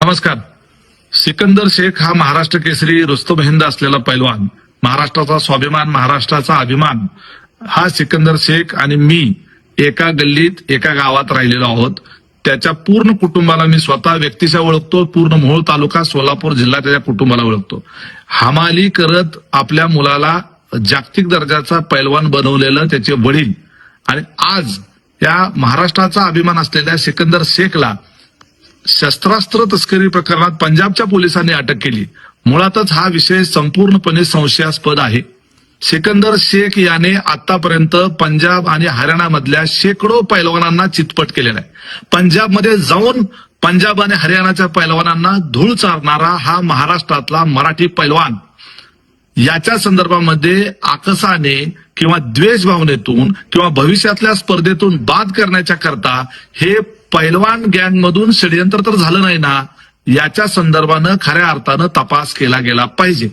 नमस्कार. सिकंदर शेख हा महाराष्ट्र केसरी रुस्तम हिंद असलेला पैलवान, महाराष्ट्राचा स्वाभिमान, महाराष्ट्राचा अभिमान, हा सिकंदर शेख आणि मी एका गल्लीत एका गावात राहिलेलो आहोत. त्याच्या पूर्ण कुटुंबाला मी स्वतः व्यक्तिशः ओळखतो. पूर्ण मोहोळ तालुका, सोलापूर जिल्हा त्याच्या कुटुंबाला ओळखतो. हमाली करत आपल्या मुलाला जागतिक दर्जाचा पैलवान बनवलेलं त्याचे वडील, आणि आज या महाराष्ट्राचा अभिमान असलेल्या सिकंदर शेखला शस्त्रास्त्र तस्करी प्रकरणात पंजाबच्या पोलिसांनी अटक केली. मुळातच हा विषय संपूर्णपणे संशयास्पद आहे. सिकंदर शेख याने आतापर्यंत पंजाब आणि हरियाणामधल्या शेकडो पैलवानांना चितपट केलेला आहे. पंजाबमध्ये जाऊन पंजाब आणि हरियाणाच्या पैलवानांना धूळ चारणारा हा महाराष्ट्रातला मराठी पैलवान, याच्या संदर्भामध्ये आकसाने किंवा द्वेष भावनेतून किंवा भविष्यातल्या स्पर्धेतून बाद करण्याच्या करता हे पैलवान गँगमधून षडयंत्र तर झालं नाही ना, याच्या संदर्भानं खऱ्या अर्थानं तपास केला गेला पाहिजे.